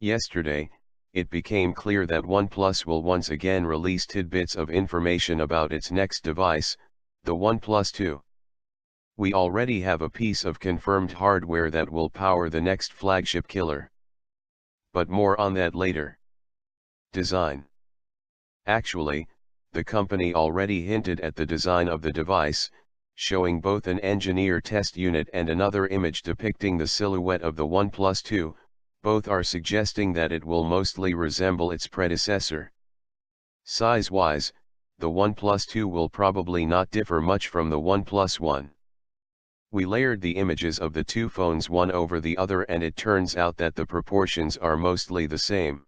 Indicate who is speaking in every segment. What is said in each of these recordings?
Speaker 1: Yesterday, it became clear that OnePlus will once again release tidbits of information about its next device, the OnePlus Two. We already have a piece of confirmed hardware that will power the next flagship killer. But more on that later. Design. Actually, the company already hinted at the design of the device, showing both an engineer test unit and another image depicting the silhouette of the OnePlus Two. Both are suggesting that it will mostly resemble its predecessor. Size-wise, the OnePlus Two will probably not differ much from the OnePlus One. We layered the images of the two phones one over the other and it turns out that the proportions are mostly the same.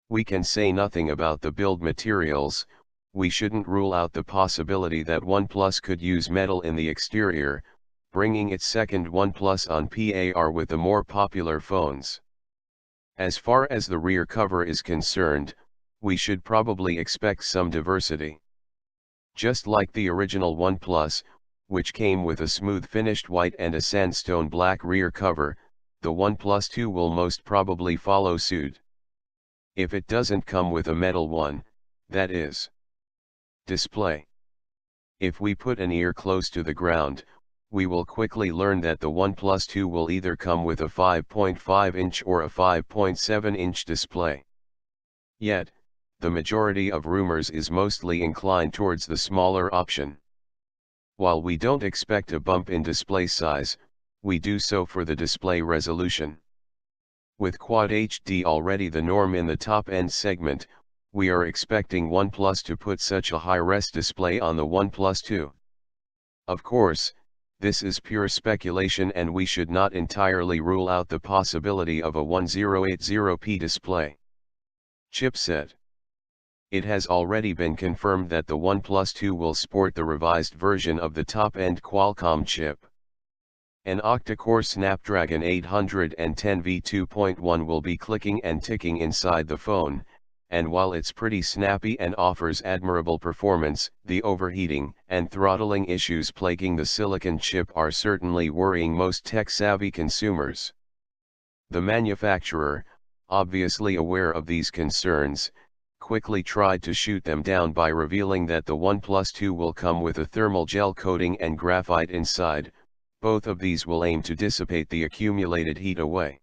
Speaker 1: We can say nothing about the build materials. We shouldn't rule out the possibility that OnePlus could use metal in the exterior, bringing its second OnePlus on par with the more popular phones. As far as the rear cover is concerned, we should probably expect some diversity. Just like the original OnePlus, which came with a smooth finished white and a sandstone black rear cover, the OnePlus Two will most probably follow suit. If it doesn't come with a metal one, that is. Display. If we put an ear close to the ground, we will quickly learn that the OnePlus Two will either come with a 5.5-inch or a 5.7-inch display. Yet, the majority of rumors is mostly inclined towards the smaller option. While we don't expect a bump in display size, we do so for the display resolution. With Quad HD already the norm in the top-end segment, we are expecting OnePlus to put such a high-res display on the OnePlus Two. Of course, this is pure speculation and we should not entirely rule out the possibility of a 1080p display. Chipset. It has already been confirmed that the OnePlus Two will sport the revised version of the top-end Qualcomm chip. An octa-core Snapdragon 810 v2.1 will be clicking and ticking inside the phone, and while it's pretty snappy and offers admirable performance, the overheating and throttling issues plaguing the silicon chip are certainly worrying most tech-savvy consumers. The manufacturer, obviously aware of these concerns, quickly tried to shoot them down by revealing that the OnePlus Two will come with a thermal gel coating and graphite inside. Both of these will aim to dissipate the accumulated heat away.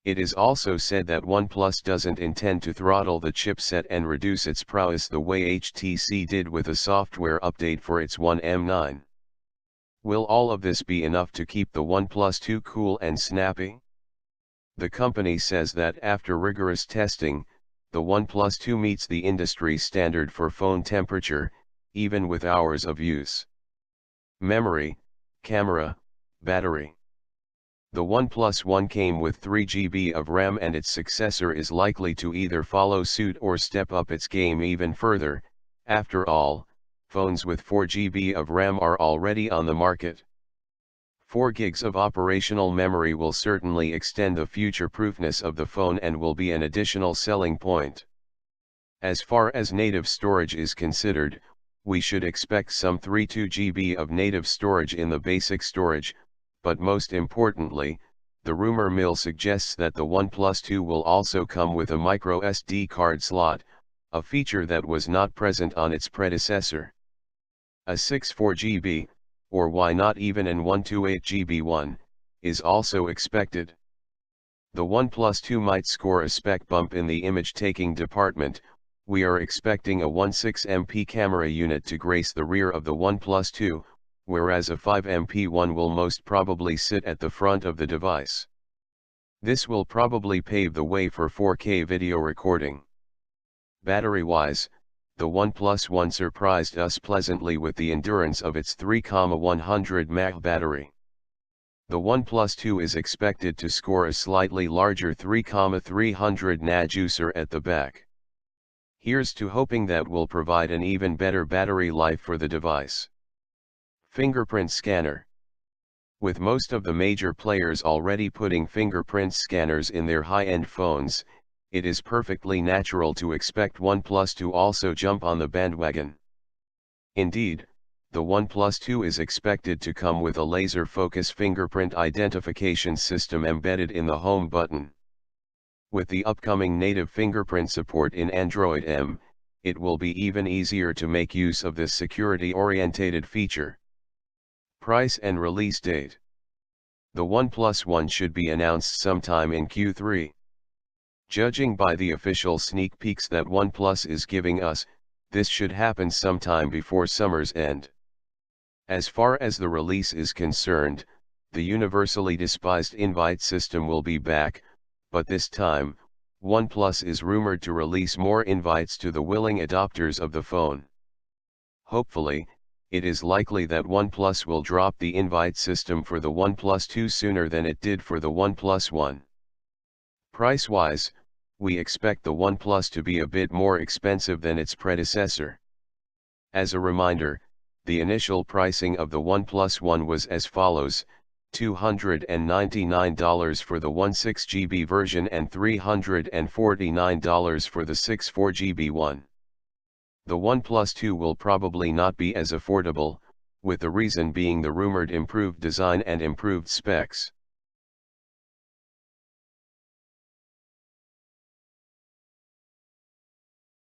Speaker 1: It is also said that OnePlus doesn't intend to throttle the chipset and reduce its prowess the way HTC did with a software update for its One M9. Will all of this be enough to keep the OnePlus Two cool and snappy? The company says that after rigorous testing, the OnePlus Two meets the industry standard for phone temperature, even with hours of use. Memory, camera, battery. The OnePlus One came with 3 GB of RAM and its successor is likely to either follow suit or step up its game even further. After all, phones with 4 GB of RAM are already on the market. 4 GB of operational memory will certainly extend the future-proofness of the phone and will be an additional selling point. As far as native storage is considered, we should expect some 32 GB of native storage in the basic storage, but most importantly, the rumor mill suggests that the OnePlus Two will also come with a micro SD card slot, a feature that was not present on its predecessor. A 64 GB, or why not even an 128 GB one, is also expected. The OnePlus Two might score a spec bump in the image-taking department. We are expecting a 16MP camera unit to grace the rear of the OnePlus Two, whereas a 5MP one will most probably sit at the front of the device. This will probably pave the way for 4K video recording. Battery-wise, the OnePlus One surprised us pleasantly with the endurance of its 3,100 mAh battery. The OnePlus Two is expected to score a slightly larger 3,300 mAh juicer at the back. Here's to hoping that will provide an even better battery life for the device. Fingerprint scanner. With most of the major players already putting fingerprint scanners in their high-end phones, it is perfectly natural to expect OnePlus to also jump on the bandwagon. Indeed, the OnePlus Two is expected to come with a laser focus fingerprint identification system embedded in the home button. With the upcoming native fingerprint support in Android M, it will be even easier to make use of this security-oriented feature. Price and release date. The OnePlus One should be announced sometime in Q3. Judging by the official sneak peeks that OnePlus is giving us, this should happen sometime before summer's end. As far as the release is concerned, the universally despised invite system will be back, but this time, OnePlus is rumored to release more invites to the willing adopters of the phone. Hopefully, it is likely that OnePlus will drop the invite system for the OnePlus Two sooner than it did for the OnePlus One. Price-wise, we expect the OnePlus to be a bit more expensive than its predecessor. As a reminder, the initial pricing of the OnePlus One was as follows: $299 for the 16GB version and $349 for the 64GB one. The OnePlus 2 will probably not be as affordable, with the reason being the rumored improved design and improved specs.